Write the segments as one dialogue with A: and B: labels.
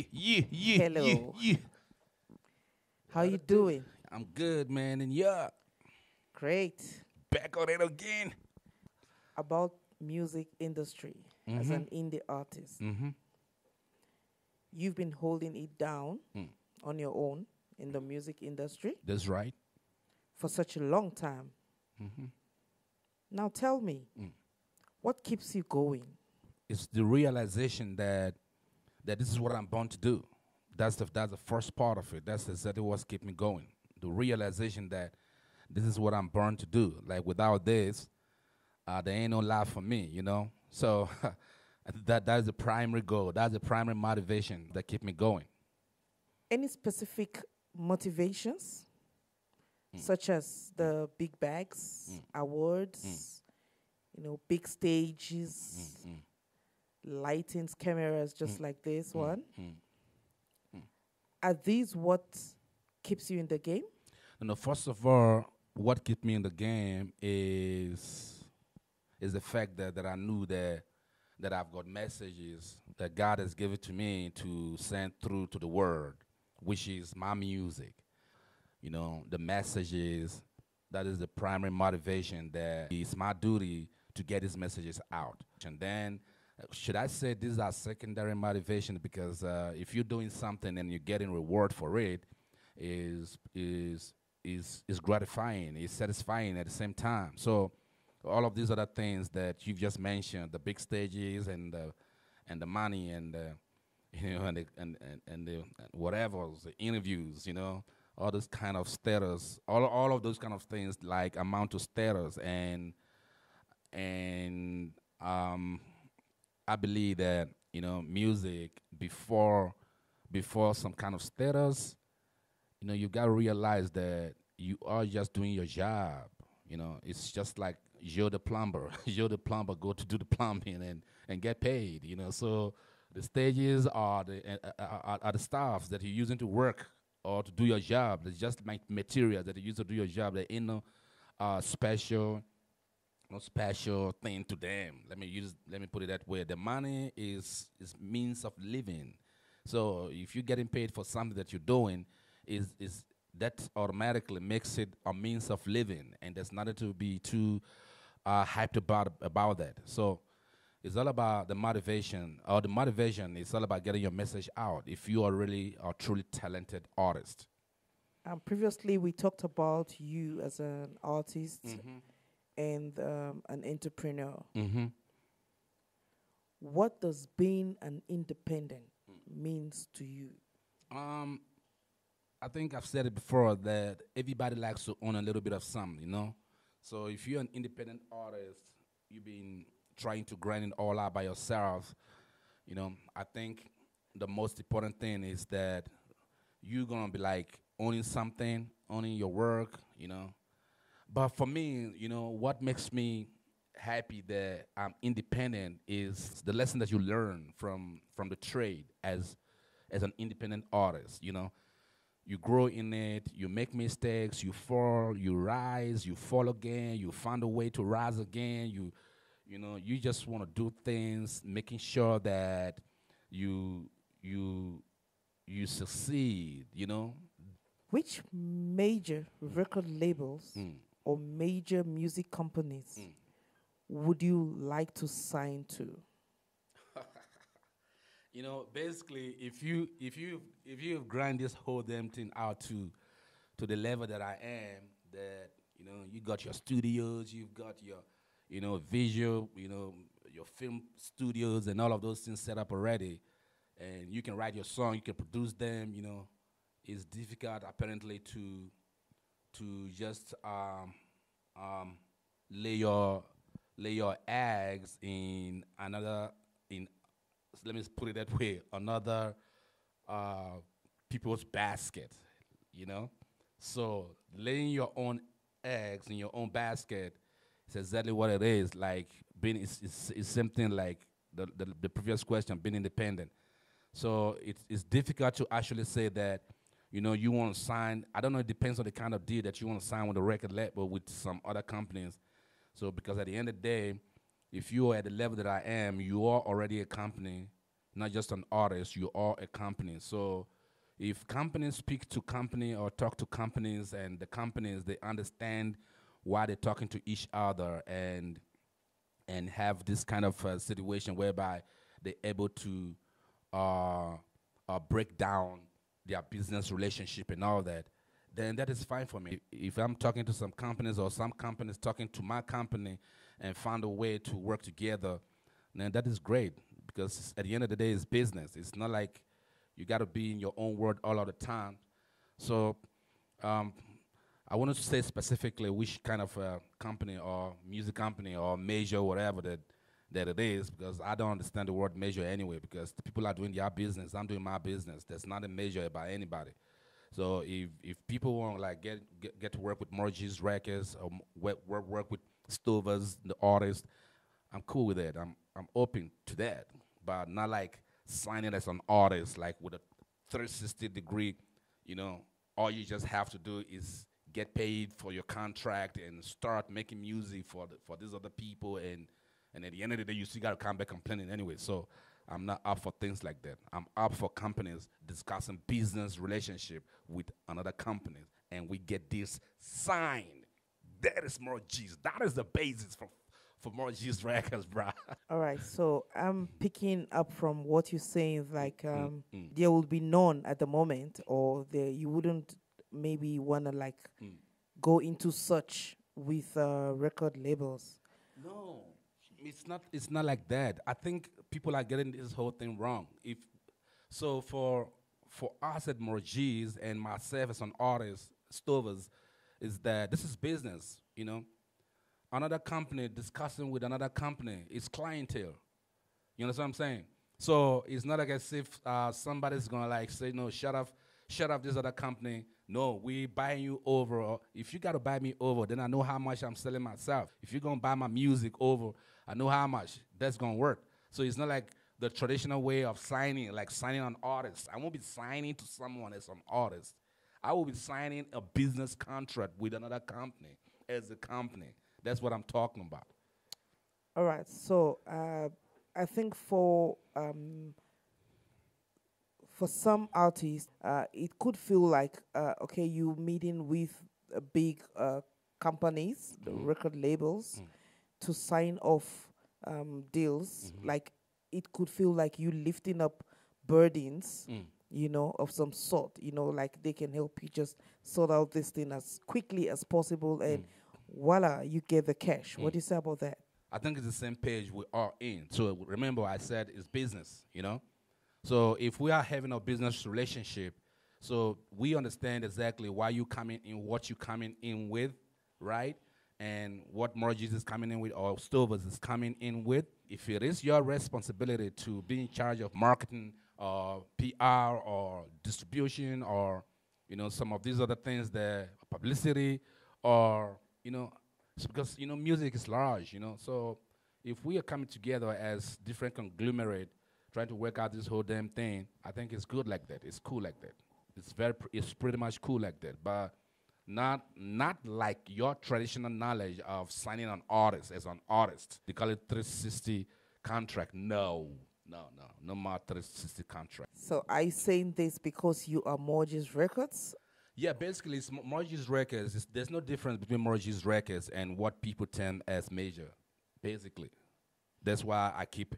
A: Hello.
B: yeah.
A: How
B: What
A: you
B: it do?
A: doing?
B: I'm good, man, and yeah,
A: Great.
B: back on it again.
A: About music industry as
B: Mm-hmm.
A: an indie artist.
B: Mm-hmm.
A: You've been holding it down
B: Mm.
A: on your own in the music industry
B: That's right.
A: for such a long time.
B: Mm-hmm.
A: Now tell me,
B: Mm.
A: what keeps you going?
B: It's the realization that this is what I'm born to do. That's the first part of it. That's exactly what's keeping me going. The realization that this is what I'm born to do. Like without this, there ain't no life for me, you know. So that's the primary goal. That's the primary motivation that keep me going.
A: Any specific motivations,
B: Mm.
A: such as
B: Mm.
A: the big bags,
B: Mm. Mm.
A: awards, big
B: Mm.
A: stages,
B: Mm.
A: lightings, cameras,
B: Mm.
A: just like this
B: Mm.
A: one?
B: Mm. Mm.
A: Are these what keeps you in the game?
B: First of all, what kept me in the game is the fact that I knew that I've got messages that God has given to me to send through to the world, which is my music. The messages, that is the primary motivation, that it's my duty to get these messages out. And then, should I say these are secondary motivation, because if you're doing something and you're getting reward for it, is is is gratifying, is satisfying at the same time. So all of these other things that you've just mentioned, the big stages and the money and and the whatever, the interviews, all those kind of status, all of those kind of things like amount to status, and I believe that music before some kind of status, you got to realize that you are just doing your job. It's just like Joe the plumber. Joe the plumber go to do the plumbing and get paid. So the stages are are the staffs that you're using to work or to do your job. It's just like materials that you use to do your job. There ain't special no special thing to them. Let me put it that way. The money is means of living. So if you're getting paid for something that you're doing, is that automatically makes it a means of living, and there's nothing to be too hyped about that. So it's all about the motivation, or the motivation is all about getting your message out. If you are really a truly talented artist.
A: Previously, we talked about you as an artist
B: Mm-hmm.
A: and an entrepreneur.
B: Mm-hmm.
A: What does being an independent means to you?
B: Um, I think I've said it before that everybody likes to own a little bit of something. So if you're an independent artist, you've been trying to grind it all out by yourself. I think the most important thing is that you're gonna be like owning something, owning your work. But for me, what makes me happy that I'm independent is the lesson that you learn from the trade as an independent artist. You grow in it, you make mistakes, you fall, you rise, you fall again, you find a way to rise again. You just want to do things, making sure that you you you succeed.
A: Which major record labels
B: Mm.
A: or major music companies
B: Mm.
A: would you like to sign to?
B: Basically, if you grind this whole damn thing out to the level that I am, that you got your studios, you've got your visual, your film studios and all of those things set up already, and you can write your song, you can produce them. It's difficult apparently to just um, lay your lay your eggs in another in let me put it that way, another uh, people's basket, you know. So laying your own eggs in your own basket is exactly what it is. Like being is something like the previous question, being independent. So it's difficult to actually say that, you want to sign. I don't know. It depends on the kind of deal that you want to sign with a record label with some other companies. So because at the end of the day, if you are at the level that I am, you are already a company not just an artist. You are a company. So if companies speak to company or talk to companies, and the companies they understand why they're talking to each other, and have this kind of situation whereby they're able to uh, break down their business relationship and all that, then that is fine for me. If I'm talking to some companies or some companies talking to my company and find a way to work together, then that is great, because at the end of the day, it's business. It's not like you got to be in your own world all of the time. So um, I wanted to say specifically which kind of company or music company or major, whatever that it is, because I don't understand the word major anyway, because the people are doing their business, I'm doing my business. There's not a major by anybody. So if people want like get to work with Morgis Records or work with Stovers, the artist, I'm cool with that. I'm open to that, but not like signing as an artist, like with a 360-degree. You know, all you just have to do is get paid for your contract and start making music for these other people, and at the end of the day, you still gotta come back complaining anyway. So I'm not up for things like that. I'm up for companies discussing business relationship with another company, and we get this signed. That is more G's. That is the basis for more G's records, bruh.
A: All right, so I'm picking up from what you're saying, like
B: Mm.
A: there will be none at the moment, or there you wouldn't maybe wanna like go into such with record labels.
B: No, it's not. It's not like that. I think people are getting this whole thing wrong. If so, for us at Morgis and myself as an artist, Stovers, is that this is business. You know, another company discussing with another company is clientele. You understand what I'm saying? So it's not like as if somebody's gonna like say, no, shut up this other company. No, we buying you over. Or if you gotta buy me over, then I know how much I'm selling myself. If you're gonna buy my music over, I know how much that's gonna work. So it's not like the traditional way of signing, like signing an artist. I won't be signing to someone as an artist. I will be signing a business contract with another company as a company. That's what I'm talking about.
A: All right, so I think for some artists, it could feel like okay, you meeting with big companies, the record labels, to sign off deals. Like it could feel like you lifting up burdens, you know, of some sort. You know, like they can help you just sort out this thing as quickly as possible, and voila, you get the cash. What do you say about that?
B: I think it's the same page we are in. So remember, I said it's business, you know? So if we are having a business relationship, so we understand exactly why you coming in, what you coming in with, right? And what Morgis is coming in with, or Stovers is coming in with. If it is your responsibility to be in charge of marketing or PR or distribution or, you know, some of these other things, the publicity or, you know, it's because, you know, music is large, you know. So if we are coming together as different conglomerate trying to work out this whole damn thing, I think it's good like that. It's cool like that. It's pretty much cool like that. But not like your traditional knowledge of signing an artist as an artist. They call it 360 contract. No more 360 contract.
A: So are you saying this because you are Morgis Records?
B: Yeah, basically, it's Morgis Records. There's no difference between Morgis Records and what people term as major, basically. That's why I keep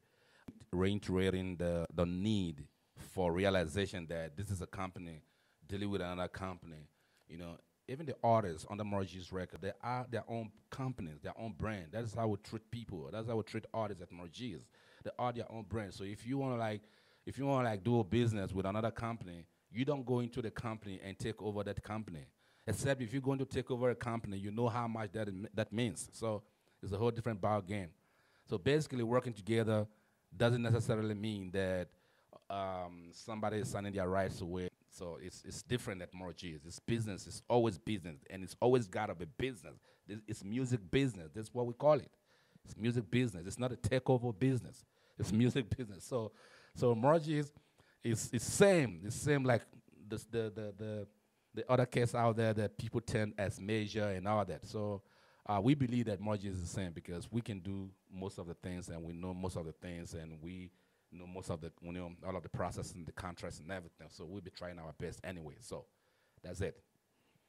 B: reiterating the need for realization that this is a company dealing with another company. You know, even the artists on the Morgis record, they are their own companies, their own brand. That is how we treat people. That's how we treat artists at Morgis. They are their own brand. So if you want to like do a business with another company, you don't go into the company and take over that company. Except if you're going to take over a company, you know how much that means. So it's a whole different ball game. So basically, working together doesn't necessarily mean that somebody is signing their rights away. So it's different at Morgis. It's business. It's always business, and it's always gotta be business. It's music business. That's what we call it. It's music business. It's not a takeover business. It's music business. So Morgis is same. It's same like the other case out there that people term as major and all that. So we believe that Morgis is the same because we can do most of the things and we know most of the things and we most of the all of the process and the contracts and everything. So we'll be trying our best anyway. So that's it.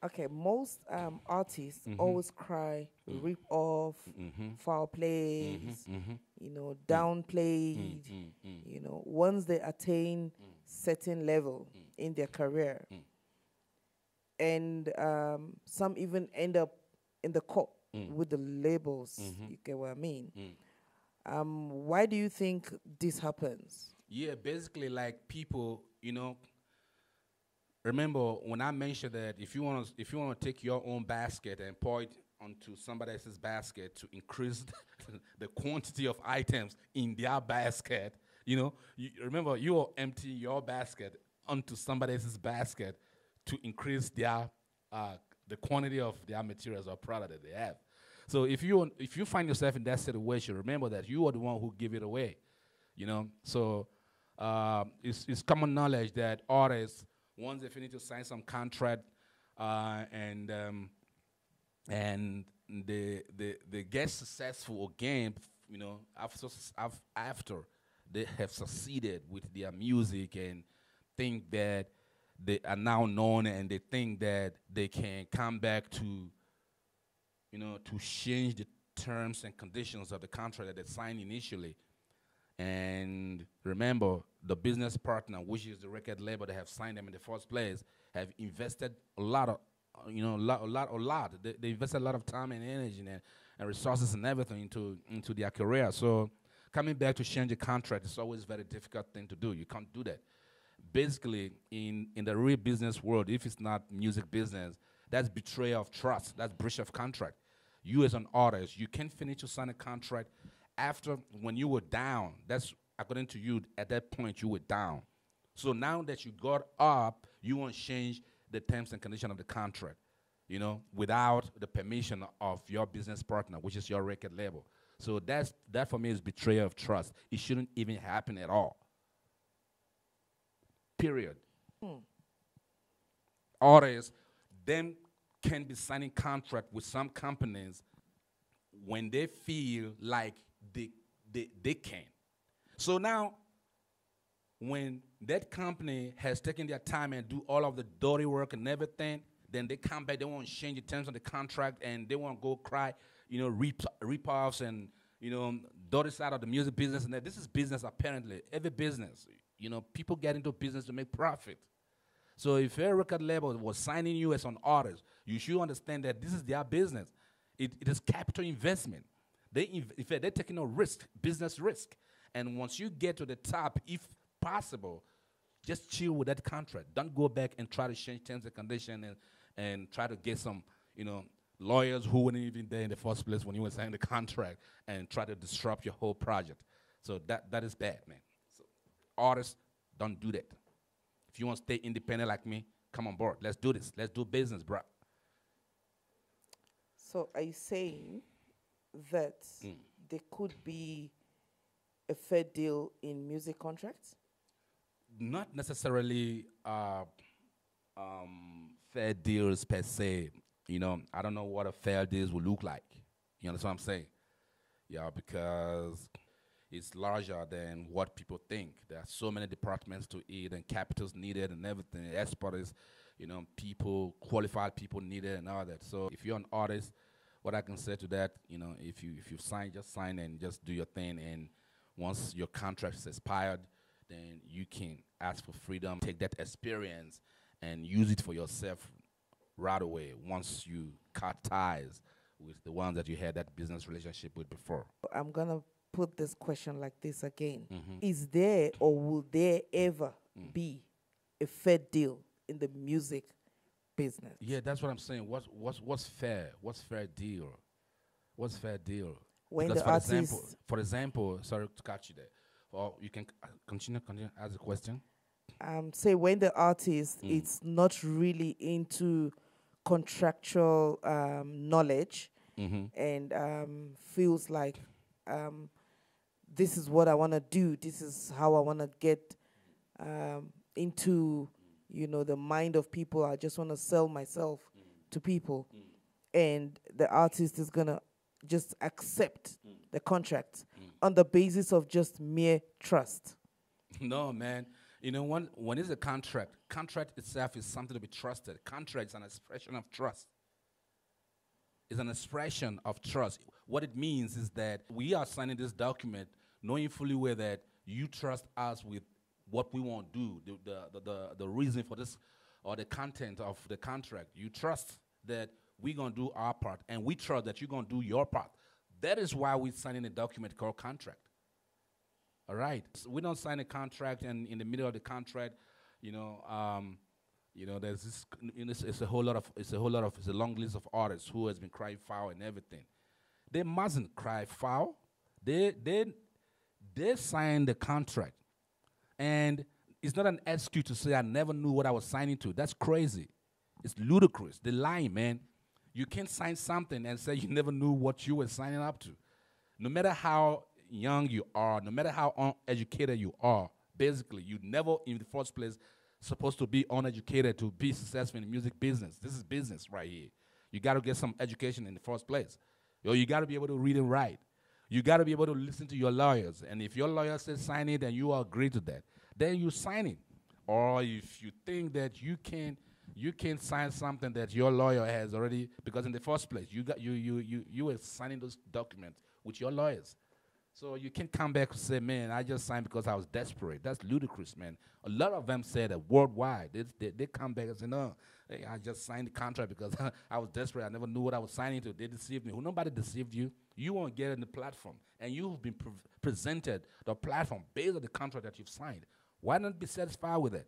A: Okay, most artists always cry, rip off, foul plays, downplayed. Once they attain certain level in their career, and some even end up in the court with the labels. You get what I mean? Why do you think this happens?
B: Yeah, basically, like people, remember when I mentioned that if you want to take your own basket and pour it onto somebody else's basket to increase the quantity of items in their basket, remember you will empty your basket onto somebody else's basket to increase their the quantity of their materials or product that they have. So if you find yourself in that situation, remember that you are the one who give it away. So it's common knowledge that artists, once they finish to sign some contract and they get successful again, after they have succeeded with their music and think that they are now known and they think that they can come back to change the terms and conditions of the contract that they signed initially. And remember, the business partner, which is the record label that have signed them in the first place, have invested a lot. They invested a lot of time and energy and resources and everything into their career. So coming back to change the contract is always a very difficult thing to do. You can't do that. Basically, in the real business world, if it's not music business, that's betrayal of trust. That's breach of contract. You as an artist, you can't finish to sign a contract after when you were down. That's according to you, at that point you were down. So now that you got up, you want to change the terms and conditions of the contract, without the permission of your business partner, which is your record label. So that for me is betrayal of trust. It shouldn't even happen at all. Period. Artists then can be signing contract with some companies when they feel like they can. So now, when that company has taken their time and do all of the dirty work and everything, then they come back, they want to change the terms of the contract, and they want to go cry, rip-offs and, dirty side of the music business. And that this is business, apparently. Every business, people get into business to make profit. So if a record label was signing you as an artist, you should understand that this is their business. It is capital investment. They're taking a risk, business risk. And once you get to the top, if possible, just chill with that contract. Don't go back and try to change terms and conditions and try to get some, lawyers who weren't even there in the first place when you were signing the contract and try to disrupt your whole project. So that is bad, man. So artists, don't do that. If you want to stay independent like me, come on board. Let's do this. Let's do business, bro.
A: So are you saying that there could be a fair deal in music contracts?
B: Not necessarily fair deals per se. I don't know what a fair deal will look like. You understand what I'm saying? Yeah, because it's larger than what people think. There are so many departments to it and capitals needed and everything. Experts, people, qualified people needed and all that. So if you're an artist, what I can say to that, if you sign, just sign and just do your thing. And once your contract is expired, then you can ask for freedom, take that experience and use it for yourself right away once you cut ties with the ones that you had that business relationship with before.
A: I'm going to put this question like this again. Is there or will there ever be a fair deal in the music business?
B: Yeah, that's what I'm saying. What's fair? What's fair deal? What's fair deal?
A: When
B: because
A: the artist,
B: for example, sorry to catch you there. Or you can continue ask the question.
A: Say when the artist is not really into contractual knowledge and feels like this is what I want to do, this is how I want to get into the mind of people. I just want to sell myself to people, and the artist is gonna just accept the contract on the basis of just mere trust.
B: No, man. You know, when it's a contract, contract itself is something to be trusted. Contract is an expression of trust. It's an expression of trust. What it means is that we are signing this document knowing fully well that you trust us with what we want to do, the reason for this or the content of the contract. You trust that we're going to do our part, and we trust that you're going to do your part. That is why we're signing a document called contract. All right. So we don't sign a contract, and in the middle of the contract, you know, there's this. It's a whole lot of. It's a long list of artists who has been crying foul and everything. They mustn't cry foul. They signed the contract, and it's not an excuse to say I never knew what I was signing to. That's crazy. It's ludicrous. They're lying, man. You can't sign something and say you never knew what you were signing up to. No matter how young you are, no matter how uneducated you are, basically, you never, in the first place, supposed to be uneducated to be successful in the music business. This is business right here. You got to get some education in the first place. You got to be able to read and write. You got to be able to listen to your lawyers. And if your lawyer says sign it and you agree to that, then you sign it. Or if you think that you can't sign something that your lawyer has already, because in the first place, you were signing those documents with your lawyers. So you can't come back and say, man, I just signed because I was desperate. That's ludicrous, man. A lot of them say that worldwide. They come back and say, no, hey, I just signed the contract because I was desperate. I never knew what I was signing to. They deceived me. Well, nobody deceived you. You won't get in the platform. And you've been presented the platform based on the contract that you've signed. Why not be satisfied with it?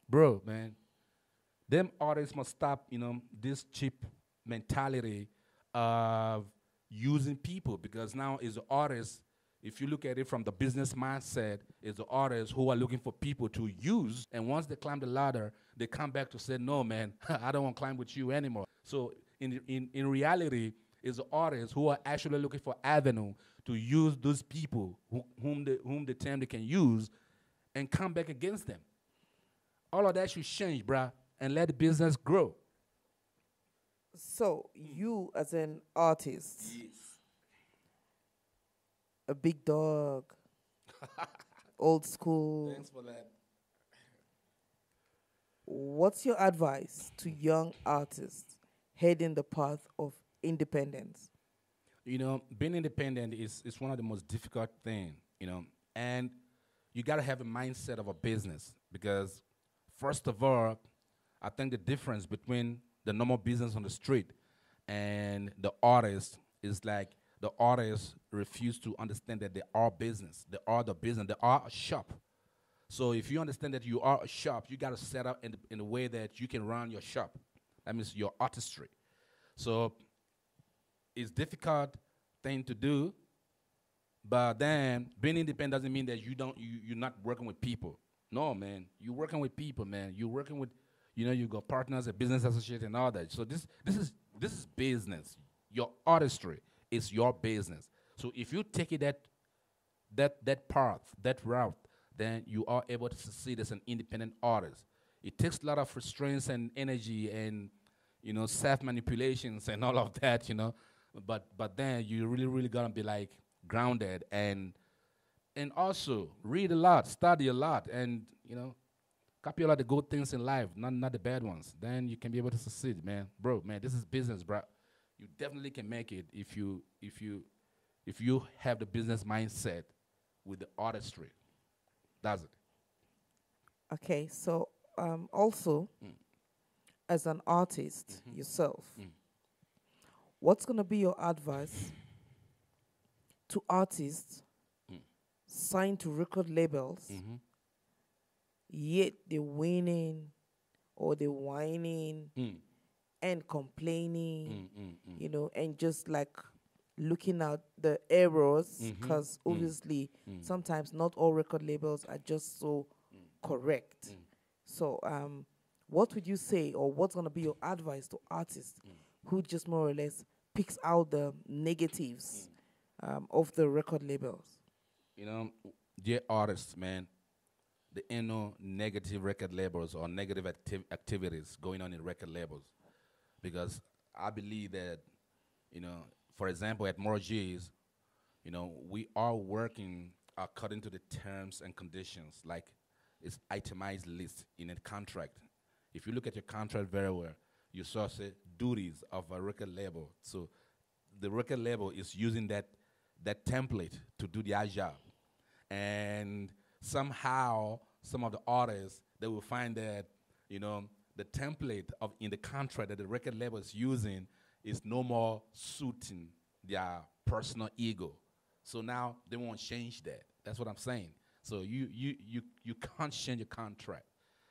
B: Bro, man, them artists must stop, this cheap mentality of using people, because now is the artists, if you look at it from the business mindset, is the artists who are looking for people to use, and once they climb the ladder, they come back to say, no, man, I don't want to climb with you anymore. So in reality, is the artists who are actually looking for avenue to use those people whom they term they can use and come back against them. All of that should change, bruh, and let the business grow.
A: So you, as an artist,
B: Yes.
A: a big dog, old school,
B: Thanks for that.
A: what's your advice to young artists heading the path of independence?
B: Being independent is one of the most difficult things, and you got to have a mindset of a business, because first of all, I think the difference between the normal business on the street and the artist is like the artists refuse to understand that they are business. They are the business. They are a shop. So if you understand that you are a shop, you got to set up in a way that you can run your shop. That means your artistry. So it's difficult thing to do, but then being independent doesn't mean that you're not working with people. No, man, you're working with people, man. You're working with, you got partners, a business associate, and all that. So this is business. Your artistry is your business. So if you take it that path, that route, then you are able to succeed as an independent artist. It takes a lot of restraints and energy and self manipulations and all of that, But then you really gonna be like grounded and also read a lot, study a lot, and copy a lot of the good things in life, not the bad ones. Then you can be able to succeed, man. Bro, man, this is business, bro. You definitely can make it if you have the business mindset with the artistry. That's it.
A: Okay, so also, as an artist yourself, what's going to be your advice to artists signed to record labels, yet they're winning or they're whining and complaining, and just like looking at the errors, because obviously sometimes not all record labels are just so correct. So what would you say, or what's going to be your advice to artists who just more or less picks out the negatives of the record labels?
B: Dear artists, man, there ain't no negative record labels or negative activities going on in record labels, because I believe that, for example, at More G's, we are working according to the terms and conditions, like it's itemized list in a contract. If you look at your contract very well, you saw say duties of a record label. So the record label is using that template to do their job. And somehow some of the artists, they will find that, the template in the contract that the record label is using is no more suiting their personal ego. So now they won't change that. That's what I'm saying. So you can't change your contract,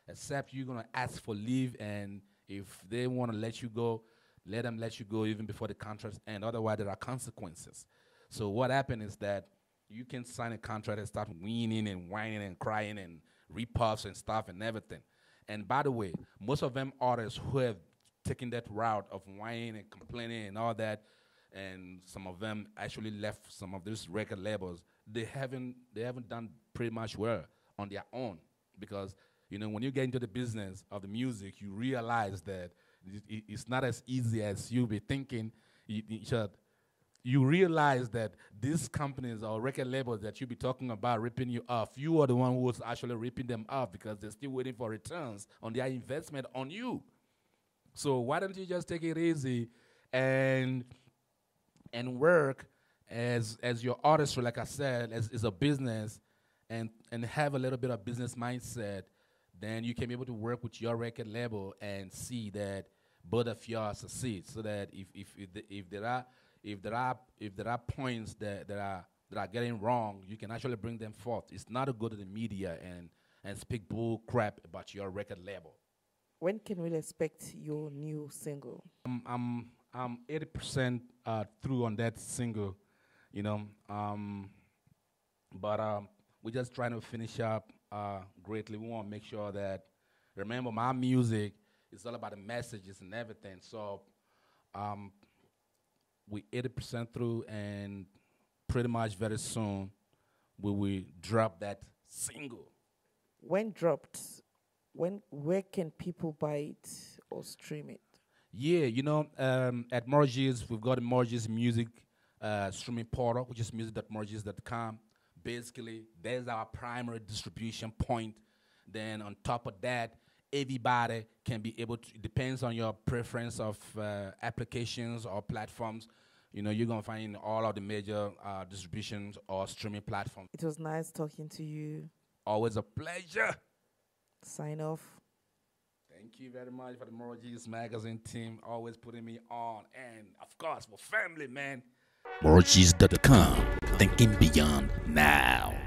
B: except you're gonna ask for leave, and if they want to let you go, let them let you go even before the contract ends. Otherwise, there are consequences. So what happened is that you can sign a contract and start weaning and whining and crying and repuffs and stuff and everything. And by the way, most of them artists who have taken that route of whining and complaining and all that, and some of them actually left some of these record labels, they haven't done pretty much well on their own, because when you get into the business of the music, you realize that it's not as easy as you be thinking. You realize that these companies or record labels that you be talking about ripping you off, you are the one who's actually ripping them off, because they're still waiting for returns on their investment on you. So why don't you just take it easy and work as your artistry, like I said, as a business, and have a little bit of business mindset. Then you can be able to work with your record label and see that both of y'all succeed. So that if there are points that are getting wrong, you can actually bring them forth. It's not to go to the media and speak bull crap about your record label.
A: When can we expect your new single?
B: I'm 80% through on that single, but we're just trying to finish up greatly. We want to make sure that, remember, my music is all about the messages and everything. So we're 80% through, and pretty much very soon we will drop that single.
A: When dropped, where can people buy it or stream it?
B: Yeah, at Morgis, we've got the Morgis Music streaming portal, which is music.morgis.com. Basically, there's our primary distribution point. Then on top of that, everybody can be able to, it depends on your preference of applications or platforms. You're going to find all of the major distributions or streaming platforms.
A: It was nice talking to you.
B: Always a pleasure.
A: Sign off.
B: Thank you very much for the Morgis Magazine team, always putting me on. And, of course, for family, man.
C: Morgis.com. Thinking beyond now.